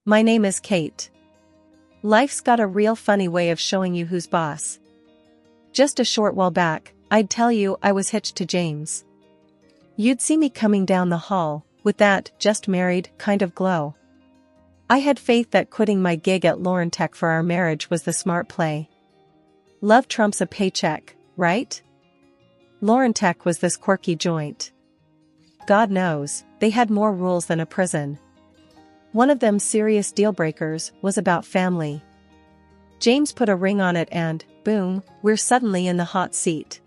My name is Kate. Life's got a real funny way of showing you who's boss. Just a short while back, I'd tell you I was hitched to James. You'd see me coming down the hall, with that just married kind of glow. I had faith that quitting my gig at Laurentech for our marriage was the smart play. Love trumps a paycheck, right? Laurentech was this quirky joint. God knows, they had more rules than a prison. One of them serious deal-breakers was about family. James put a ring on it and, boom, we're suddenly in the hot seat.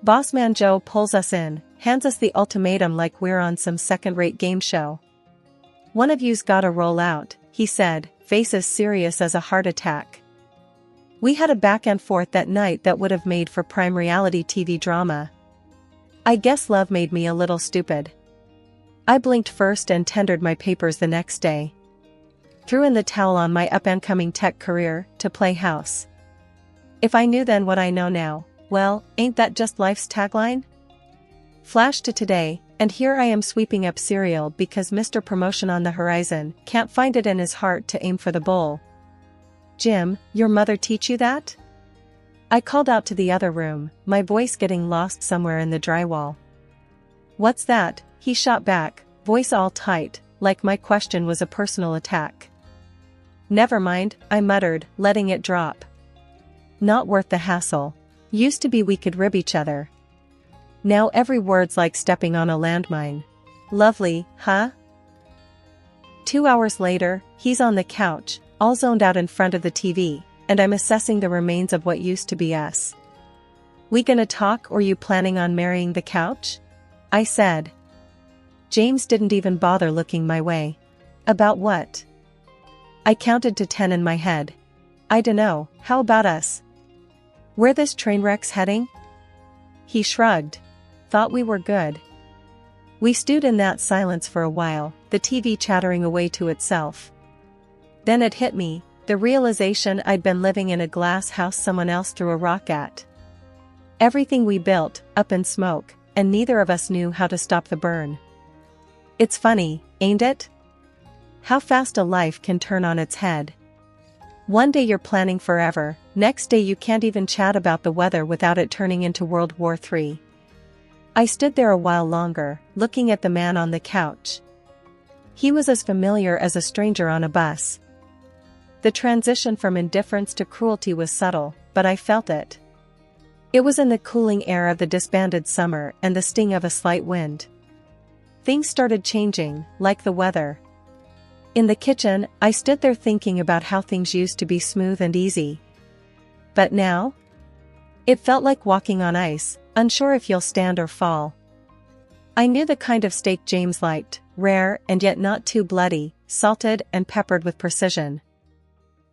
Bossman Joe pulls us in, hands us the ultimatum like we're on some second-rate game show. One of you's gotta roll out, he said, face as serious as a heart attack. We had a back and forth that night that would have made for prime reality TV drama. I guess love made me a little stupid. I blinked first and tendered my papers the next day. Threw in the towel on my up-and-coming tech career to play house. If I knew then what I know now, well, ain't that just life's tagline? Flash to today, and here I am sweeping up cereal because Mr. Promotion on the horizon can't find it in his heart to aim for the bowl. Jim, your mother teach you that? I called out to the other room, my voice getting lost somewhere in the drywall. What's that? He shot back, voice all tight, like my question was a personal attack. Never mind, I muttered, letting it drop. Not worth the hassle. Used to be we could rib each other. Now every word's like stepping on a landmine. Lovely, huh? 2 hours later, he's on the couch, all zoned out in front of the TV, and I'm assessing the remains of what used to be us. We gonna talk or you planning on marrying the couch? I said. James didn't even bother looking my way. About what? I counted to 10 in my head. I dunno, how about us? Where this train wreck's heading? He shrugged. Thought we were good. We stewed in that silence for a while, the TV chattering away to itself. Then it hit me, the realization I'd been living in a glass house someone else threw a rock at. Everything we built, up in smoke, and neither of us knew how to stop the burn. It's funny, ain't it? How fast a life can turn on its head. One day you're planning forever, next day you can't even chat about the weather without it turning into World War III. I stood there a while longer, looking at the man on the couch. He was as familiar as a stranger on a bus. The transition from indifference to cruelty was subtle, but I felt it. It was in the cooling air of the disbanded summer and the sting of a slight wind. Things started changing, like the weather. In the kitchen, I stood there thinking about how things used to be smooth and easy. But now? It felt like walking on ice, unsure if you'll stand or fall. I knew the kind of steak James liked, rare and yet not too bloody, salted and peppered with precision.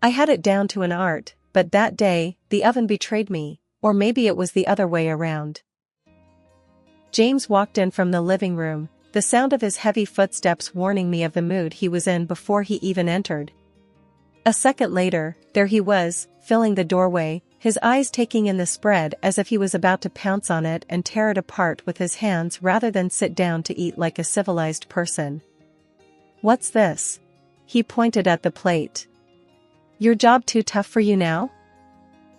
I had it down to an art, but that day, the oven betrayed me, or maybe it was the other way around. James walked in from the living room, the sound of his heavy footsteps warning me of the mood he was in before he even entered. A second later, there he was, filling the doorway, his eyes taking in the spread as if he was about to pounce on it and tear it apart with his hands rather than sit down to eat like a civilized person. What's this? He pointed at the plate. Your job too tough for you now?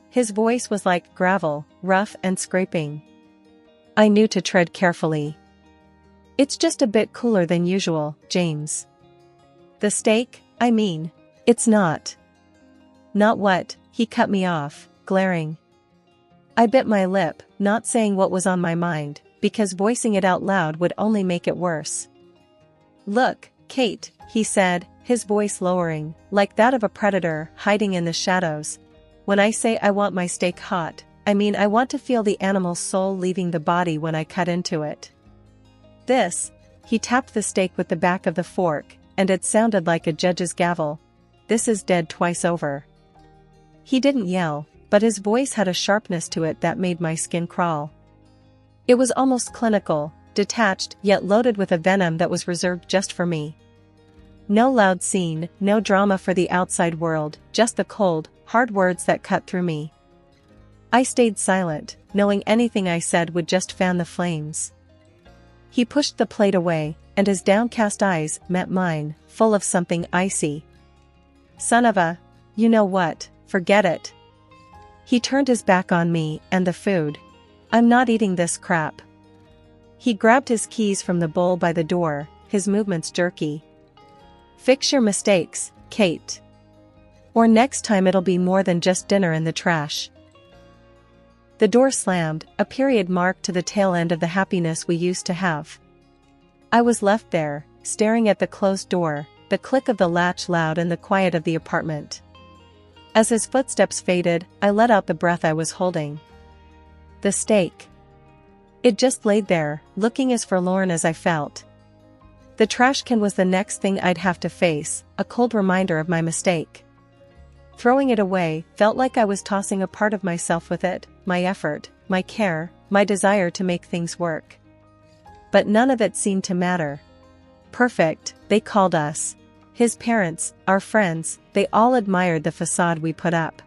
His voice was like gravel, rough and scraping. I knew to tread carefully. It's just a bit cooler than usual, James. The steak, I mean. It's not. Not what? He cut me off, glaring. I bit my lip, not saying what was on my mind, because voicing it out loud would only make it worse. Look, Kate, he said, his voice lowering, like that of a predator hiding in the shadows. When I say I want my steak hot, I mean I want to feel the animal's soul leaving the body when I cut into it. This, he tapped the steak with the back of the fork, and it sounded like a judge's gavel. This is dead twice over. He didn't yell, but his voice had a sharpness to it that made my skin crawl. It was almost clinical, detached yet loaded with a venom that was reserved just for me. No loud scene, no drama for the outside world, just the cold, hard words that cut through me. I stayed silent, knowing anything I said would just fan the flames. He pushed the plate away, and his downcast eyes met mine, full of something icy, Son of a… You know what, forget it. He turned his back on me and the food. I'm not eating this crap. He grabbed his keys from the bowl by the door, his movements jerky. Fix your mistakes, Kate. Or next time it'll be more than just dinner in the trash. The door slammed, a period mark to the tail end of the happiness we used to have. I was left there, staring at the closed door, the click of the latch loud in the quiet of the apartment. As his footsteps faded, I let out the breath I was holding. The steak. It just laid there, looking as forlorn as I felt. The trash can was the next thing I'd have to face, a cold reminder of my mistake. Throwing it away felt like I was tossing a part of myself with it, my effort, my care, my desire to make things work. But none of it seemed to matter. Perfect, they called us. His parents, our friends, they all admired the facade we put up.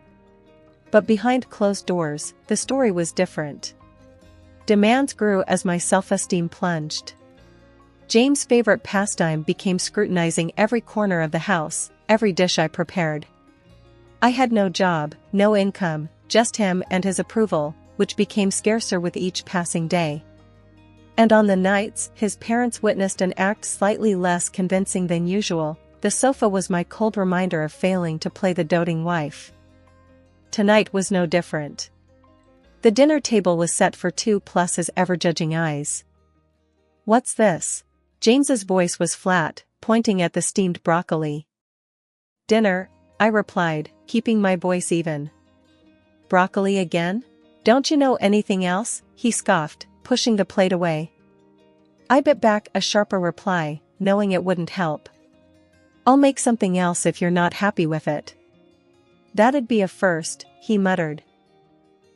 But behind closed doors, the story was different. Demands grew as my self-esteem plunged. James' favorite pastime became scrutinizing every corner of the house, every dish I prepared. I had no job, no income, just him and his approval, which became scarcer with each passing day. And on the nights his parents witnessed an act slightly less convincing than usual, the sofa was my cold reminder of failing to play the doting wife. Tonight was no different. The dinner table was set for two plus his ever-judging eyes. What's this? James's voice was flat, pointing at the steamed broccoli. Dinner, I replied, keeping my voice even. Broccoli again? Don't you know anything else? He scoffed, pushing the plate away. I bit back a sharper reply, knowing it wouldn't help. I'll make something else if you're not happy with it. That'd be a first, he muttered.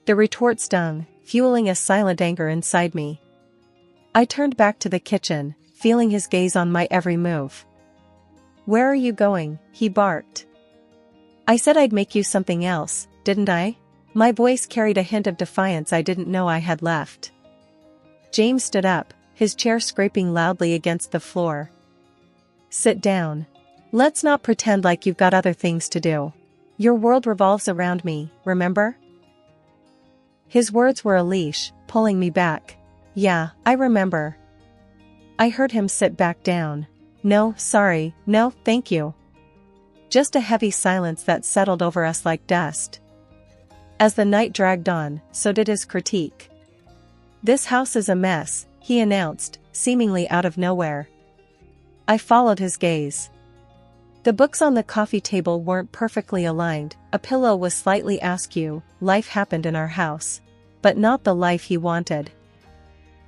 The retort stung, fueling a silent anger inside me. I turned back to the kitchen, feeling his gaze on my every move. Where are you going? He barked. I said I'd make you something else, didn't I? My voice carried a hint of defiance I didn't know I had left. James stood up, his chair scraping loudly against the floor. Sit down. Let's not pretend like you've got other things to do. Your world revolves around me, remember? His words were a leash, pulling me back. Yeah, I remember. I heard him sit back down. No, sorry, no, thank you. Just a heavy silence that settled over us like dust. As the night dragged on, so did his critique. This house is a mess, he announced, seemingly out of nowhere. I followed his gaze. The books on the coffee table weren't perfectly aligned, a pillow was slightly askew, life happened in our house. But not the life he wanted.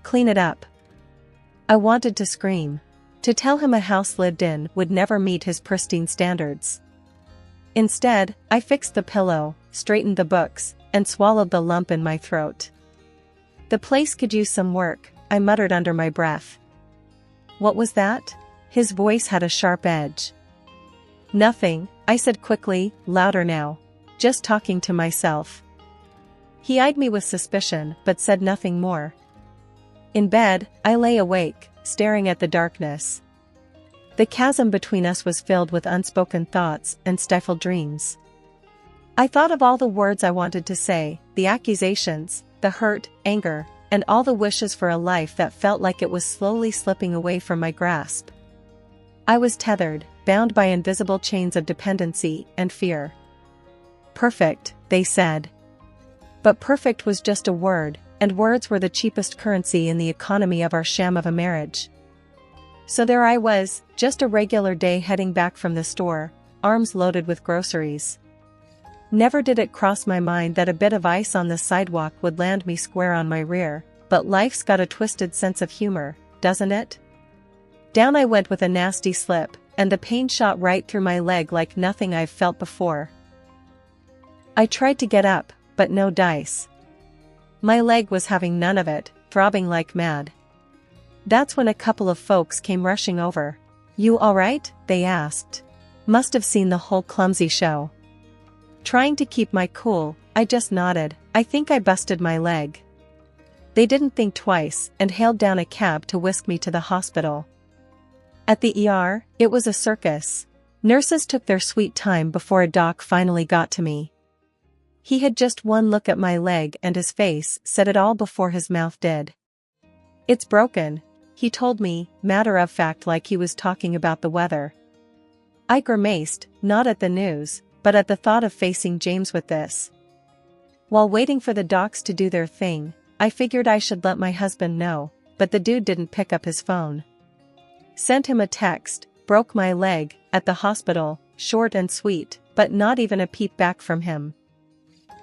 Clean it up. I wanted to scream. To tell him a house lived in would never meet his pristine standards. Instead, I fixed the pillow, straightened the books, and swallowed the lump in my throat. The place could use some work, I muttered under my breath. What was that? His voice had a sharp edge. Nothing, I said quickly, louder now. Just talking to myself. He eyed me with suspicion, but said nothing more. In bed, I lay awake, staring at the darkness. The chasm between us was filled with unspoken thoughts and stifled dreams. I thought of all the words I wanted to say, the accusations, the hurt, anger, and all the wishes for a life that felt like it was slowly slipping away from my grasp. I was tethered, bound by invisible chains of dependency and fear. Perfect, they said. But perfect was just a word, and words were the cheapest currency in the economy of our sham of a marriage. So there I was, just a regular day heading back from the store, arms loaded with groceries. Never did it cross my mind that a bit of ice on the sidewalk would land me square on my rear, but life's got a twisted sense of humor, doesn't it? Down I went with a nasty slip, and the pain shot right through my leg like nothing I've felt before. I tried to get up, but no dice. My leg was having none of it, throbbing like mad. That's when a couple of folks came rushing over. You all right? They asked. Must have seen the whole clumsy show. Trying to keep my cool, I just nodded. I think I busted my leg. They didn't think twice and hailed down a cab to whisk me to the hospital. At the ER, it was a circus. Nurses took their sweet time before a doc finally got to me. He had just one look at my leg and his face said it all before his mouth did. "It's broken," he told me, matter of fact like he was talking about the weather. I grimaced, not at the news, but at the thought of facing James with this. While waiting for the docs to do their thing, I figured I should let my husband know, but the dude didn't pick up his phone. Sent him a text, broke my leg, at the hospital, short and sweet, but not even a peep back from him.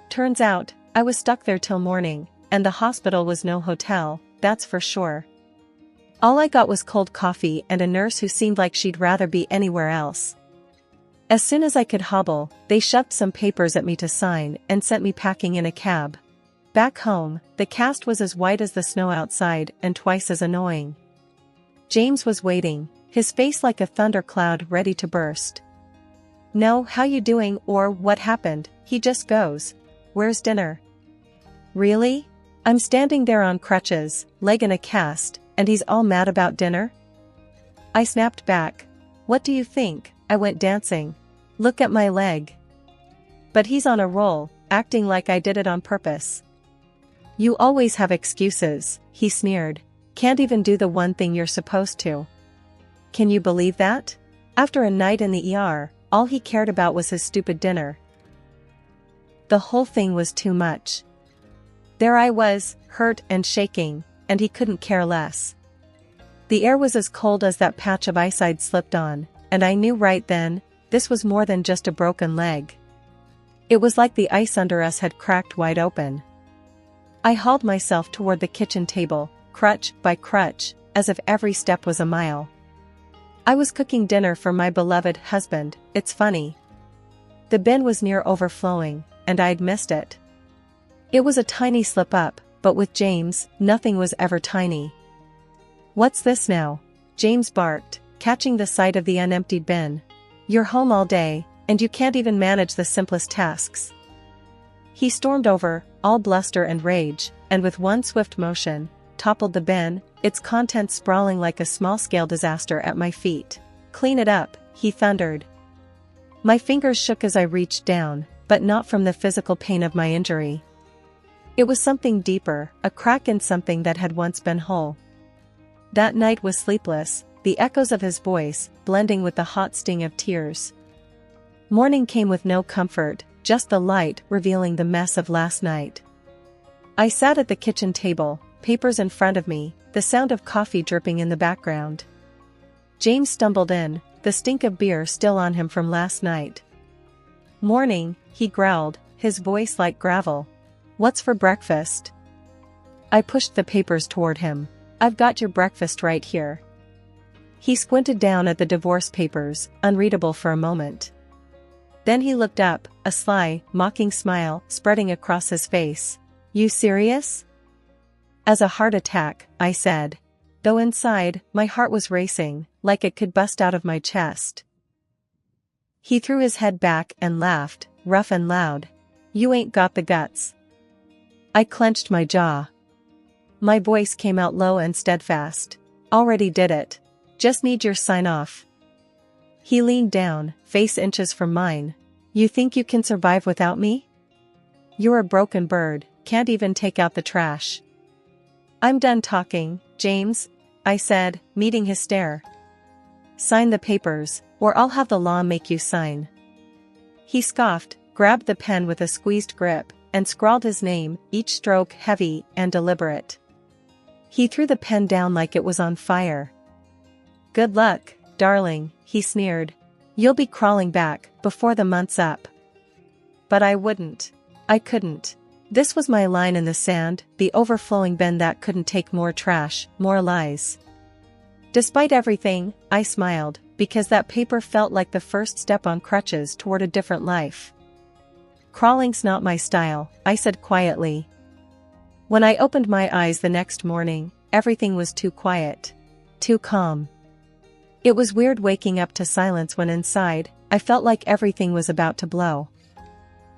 Turns out, I was stuck there till morning, and the hospital was no hotel, that's for sure. All I got was cold coffee and a nurse who seemed like she'd rather be anywhere else. As soon as I could hobble, they shoved some papers at me to sign and sent me packing in a cab. Back home, the cast was as white as the snow outside and twice as annoying. James was waiting, his face like a thundercloud ready to burst. "No, how you doing?" or "What happened?" He just goes, "Where's dinner?" Really? I'm standing there on crutches, leg in a cast, and he's all mad about dinner? I snapped back. "What do you think? I went dancing. Look at my leg." But he's on a roll, acting like I did it on purpose. "You always have excuses," he sneered. "Can't even do the one thing you're supposed to." Can you believe that? After a night in the ER, all he cared about was his stupid dinner. The whole thing was too much. There I was, hurt and shaking, and he couldn't care less. The air was as cold as that patch of ice I'd slipped on, and I knew right then, this was more than just a broken leg. It was like the ice under us had cracked wide open. I hauled myself toward the kitchen table, crutch by crutch, as if every step was a mile. I was cooking dinner for my beloved husband. It's funny. The bin was near overflowing, and I'd missed it. It was a tiny slip-up, but with James, nothing was ever tiny. "What's this now?" James barked, catching the sight of the unemptied bin. "You're home all day, and you can't even manage the simplest tasks." He stormed over, all bluster and rage, and with one swift motion, toppled the bin, its contents sprawling like a small-scale disaster at my feet. "Clean it up," he thundered. My fingers shook as I reached down, but not from the physical pain of my injury. It was something deeper, a crack in something that had once been whole. That night was sleepless, the echoes of his voice, blending with the hot sting of tears. Morning came with no comfort, just the light revealing the mess of last night. I sat at the kitchen table, papers in front of me, the sound of coffee dripping in the background. James stumbled in, the stink of beer still on him from last night. "Morning," he growled, his voice like gravel. "What's for breakfast?" I pushed the papers toward him. "I've got your breakfast right here." He squinted down at the divorce papers, unreadable for a moment. Then he looked up, a sly, mocking smile spreading across his face. "You serious?" "As a heart attack," I said. Though inside, my heart was racing, like it could bust out of my chest. He threw his head back and laughed, rough and loud. "You ain't got the guts." I clenched my jaw. My voice came out low and steadfast. "Already did it. Just need your sign off." He leaned down, face inches from mine. "You think you can survive without me? You're a broken bird, can't even take out the trash." "I'm done talking, James," I said, meeting his stare. "Sign the papers, or I'll have the law make you sign." He scoffed, grabbed the pen with a squeezed grip, and scrawled his name, each stroke heavy and deliberate. He threw the pen down like it was on fire. "Good luck, darling," he sneered. "You'll be crawling back before the month's up." But I wouldn't. I couldn't. This was my line in the sand, the overflowing bin that couldn't take more trash, more lies. Despite everything, I smiled, because that paper felt like the first step on crutches toward a different life. "Crawling's not my style," I said quietly. When I opened my eyes the next morning, everything was too quiet. Too calm. It was weird waking up to silence when inside, I felt like everything was about to blow.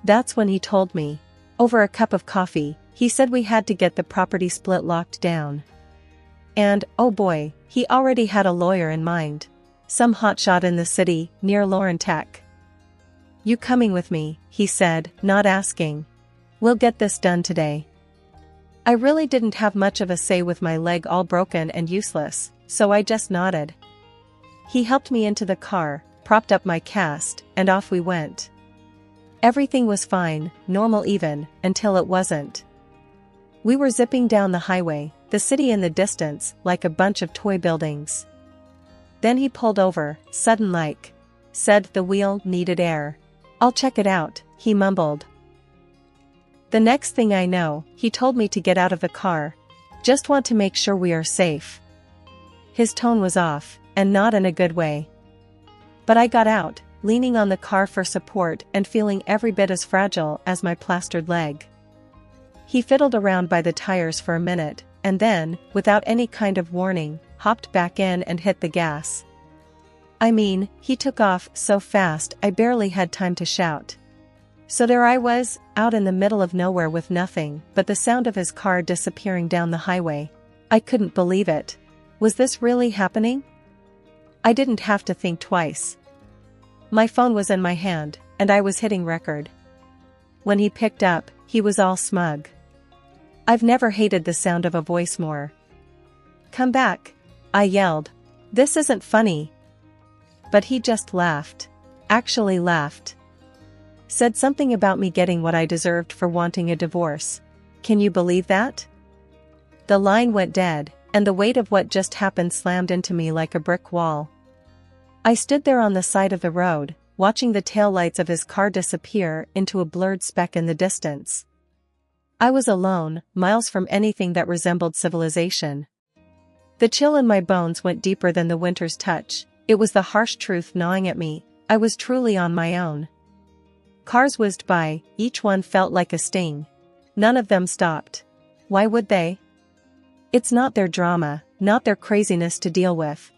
That's when he told me. Over a cup of coffee, he said we had to get the property split locked down. And, oh boy, he already had a lawyer in mind. Some hotshot in the city, near Lauren Tech. You coming with me, he said, not asking. We'll get this done today. I really didn't have much of a say with my leg all broken and useless, so I just nodded. He helped me into the car, propped up my cast, and off we went. Everything was fine, normal even, until it wasn't. We were zipping down the highway, the city in the distance, like a bunch of toy buildings. Then he pulled over, sudden-like. Said the wheel needed air. I'll check it out, he mumbled. The next thing I know, he told me to get out of the car. Just want to make sure we are safe. His tone was off, and not in a good way. But I got out, leaning on the car for support and feeling every bit as fragile as my plastered leg. He fiddled around by the tires for a minute, and then, without any kind of warning, hopped back in and hit the gas. I mean, he took off so fast I barely had time to shout. So there I was, out in the middle of nowhere with nothing but the sound of his car disappearing down the highway. I couldn't believe it. Was this really happening? I didn't have to think twice. My phone was in my hand, and I was hitting record. When he picked up, he was all smug. I've never hated the sound of a voice more. Come back, I yelled. This isn't funny. But he just laughed. Actually laughed. Said something about me getting what I deserved for wanting a divorce. Can you believe that? The line went dead, and the weight of what just happened slammed into me like a brick wall. I stood there on the side of the road, watching the taillights of his car disappear into a blurred speck in the distance. I was alone, miles from anything that resembled civilization. The chill in my bones went deeper than the winter's touch. It was the harsh truth gnawing at me. I was truly on my own. Cars whizzed by, each one felt like a sting. None of them stopped. Why would they? It's not their drama, not their craziness to deal with.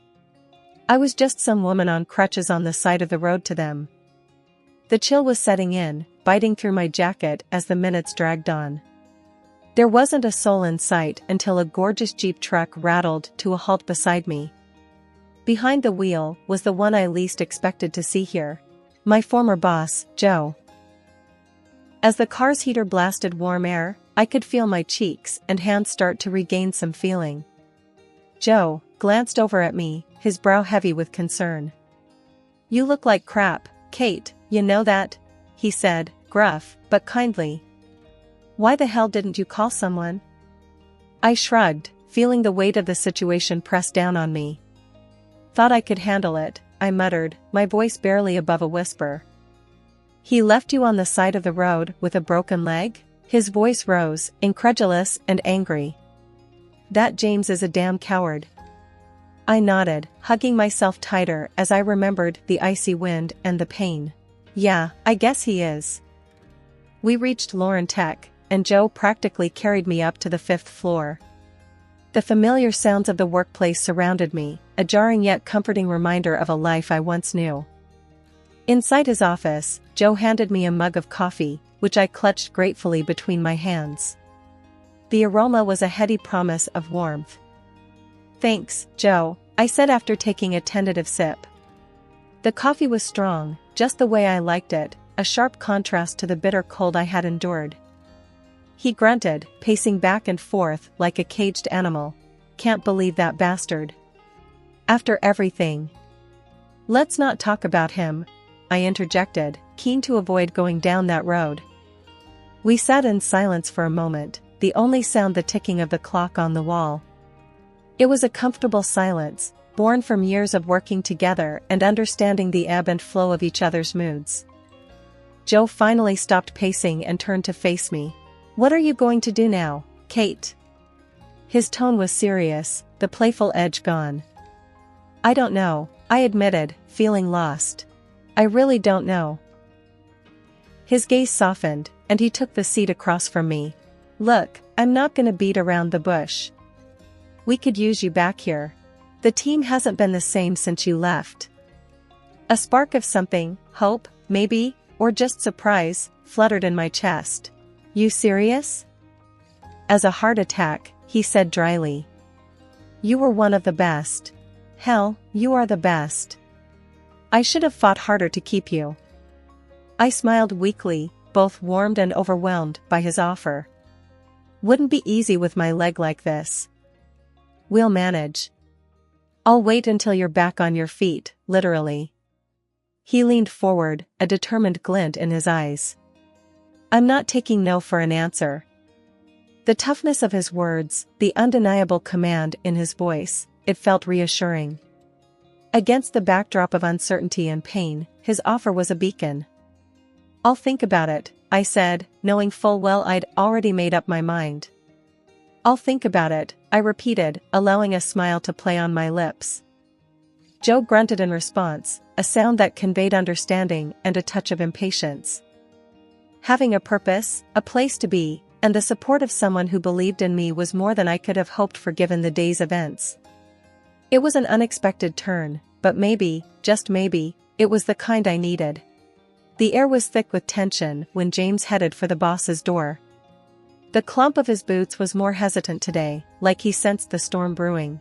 I was just some woman on crutches on the side of the road to them. The chill was setting in, biting through my jacket as the minutes dragged on. There wasn't a soul in sight until a gorgeous Jeep truck rattled to a halt beside me. Behind the wheel was the one I least expected to see here. My former boss, Joe. As the car's heater blasted warm air, I could feel my cheeks and hands start to regain some feeling. Joe glanced over at me, his brow heavy with concern. You look like crap, Kate, you know that? He said, gruff, but kindly. Why the hell didn't you call someone? I shrugged, feeling the weight of the situation press down on me. Thought I could handle it, I muttered, my voice barely above a whisper. He left you on the side of the road with a broken leg? His voice rose, incredulous and angry. That James is a damn coward. I nodded, hugging myself tighter as I remembered the icy wind and the pain. Yeah, I guess he is. We reached Lauren Tech, and Joe practically carried me up to the 5th floor. The familiar sounds of the workplace surrounded me, a jarring yet comforting reminder of a life I once knew. Inside his office, Joe handed me a mug of coffee, which I clutched gratefully between my hands. The aroma was a heady promise of warmth. Thanks, Joe, I said after taking a tentative sip. The coffee was strong, just the way I liked it, a sharp contrast to the bitter cold I had endured. He grunted, pacing back and forth like a caged animal. Can't believe that bastard. After everything. Let's not talk about him, I interjected, keen to avoid going down that road. We sat in silence for a moment, the only sound the ticking of the clock on the wall. It was a comfortable silence, born from years of working together and understanding the ebb and flow of each other's moods. Joe finally stopped pacing and turned to face me. What are you going to do now, Kate? His tone was serious, the playful edge gone. I don't know, I admitted, feeling lost. I really don't know. His gaze softened, and he took the seat across from me. Look, I'm not gonna beat around the bush. We could use you back here. The team hasn't been the same since you left. A spark of something, hope, maybe, or just surprise, fluttered in my chest. You serious? As a heart attack, he said dryly. You were one of the best. Hell, you are the best. I should have fought harder to keep you. I smiled weakly, both warmed and overwhelmed by his offer. Wouldn't be easy with my leg like this. We'll manage. I'll wait until you're back on your feet, literally. He leaned forward, a determined glint in his eyes. I'm not taking no for an answer. The toughness of his words, the undeniable command in his voice, it felt reassuring. Against the backdrop of uncertainty and pain, his offer was a beacon. I'll think about it, I said, knowing full well I'd already made up my mind. I'll think about it, I repeated, allowing a smile to play on my lips. Joe grunted in response, a sound that conveyed understanding and a touch of impatience. Having a purpose, a place to be, and the support of someone who believed in me was more than I could have hoped for given the day's events. It was an unexpected turn, but maybe, just maybe, it was the kind I needed. The air was thick with tension when James headed for the boss's door. The clump of his boots was more hesitant today, like he sensed the storm brewing.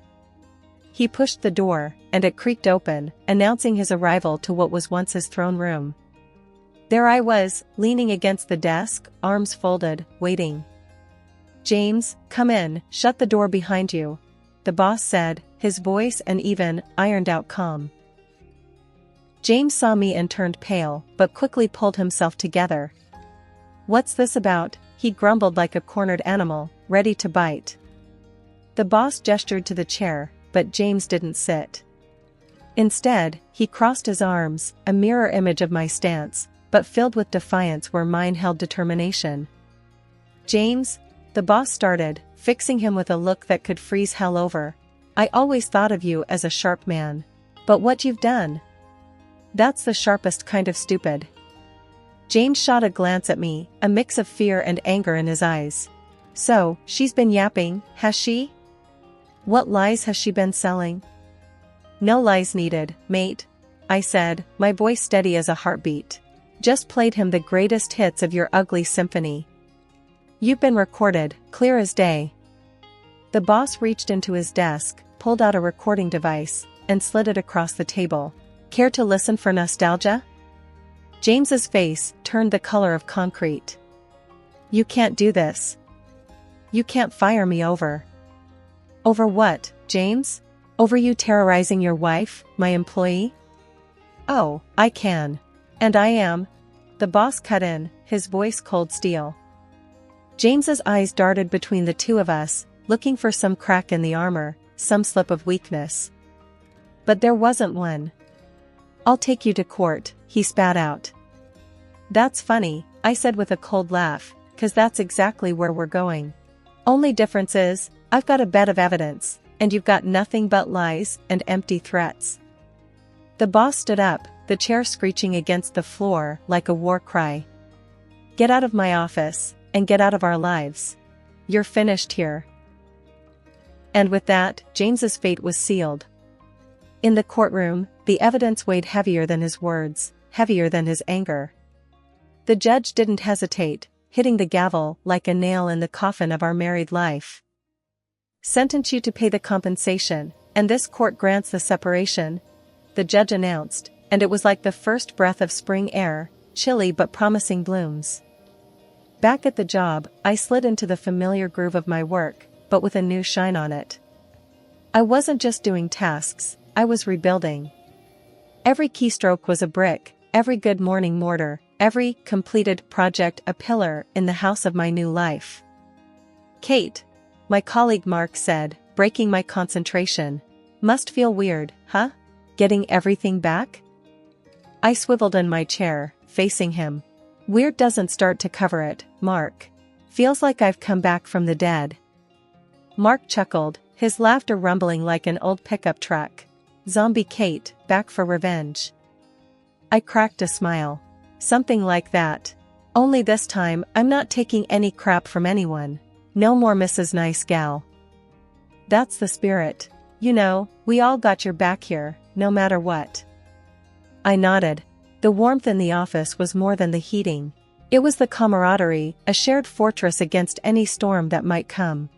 He pushed the door, and it creaked open, announcing his arrival to what was once his throne room. There I was, leaning against the desk, arms folded, waiting. James, come in, shut the door behind you, the boss said, his voice an even, ironed-out calm. James saw me and turned pale, but quickly pulled himself together. What's this about? He grumbled like a cornered animal, ready to bite. The boss gestured to the chair, but James didn't sit. Instead, he crossed his arms, a mirror image of my stance, but filled with defiance where mine held determination. James, the boss started, fixing him with a look that could freeze hell over. I always thought of you as a sharp man. But what you've done? That's the sharpest kind of stupid. James shot a glance at me, a mix of fear and anger in his eyes. So, she's been yapping, has she? What lies has she been selling? No lies needed, mate, I said, my voice steady as a heartbeat. Just played him the greatest hits of your ugly symphony. You've been recorded, clear as day. The boss reached into his desk, pulled out a recording device, and slid it across the table. Care to listen for nostalgia? James's face turned the color of concrete. You can't do this. You can't fire me over. Over what, James? Over you terrorizing your wife, my employee? Oh, I can. And I am. The boss cut in, his voice cold steel. James's eyes darted between the two of us, looking for some crack in the armor, some slip of weakness. But there wasn't one. I'll take you to court, he spat out. That's funny, I said with a cold laugh, 'cause that's exactly where we're going. Only difference is, I've got a bed of evidence, and you've got nothing but lies and empty threats. The boss stood up, the chair screeching against the floor like a war cry. Get out of my office, and get out of our lives. You're finished here. And with that, James's fate was sealed. In the courtroom, the evidence weighed heavier than his words, heavier than his anger. The judge didn't hesitate, hitting the gavel like a nail in the coffin of our married life. Sentence you to pay the compensation, and this court grants the separation, the judge announced, and it was like the first breath of spring air, chilly but promising blooms. Back at the job, I slid into the familiar groove of my work, but with a new shine on it. I wasn't just doing tasks, I was rebuilding. Every keystroke was a brick, every good morning mortar, every completed project a pillar in the house of my new life. Kate, my colleague Mark said, breaking my concentration. Must feel weird, huh? Getting everything back? I swiveled in my chair, facing him. Weird doesn't start to cover it, Mark. Feels like I've come back from the dead. Mark chuckled, his laughter rumbling like an old pickup truck. Zombie Kate, back for revenge. I cracked a smile. Something like that. Only this time, I'm not taking any crap from anyone. No more Mrs. Nice Gal. That's the spirit. You know, we all got your back here, no matter what. I nodded. The warmth in the office was more than the heating. It was the camaraderie, a shared fortress against any storm that might come.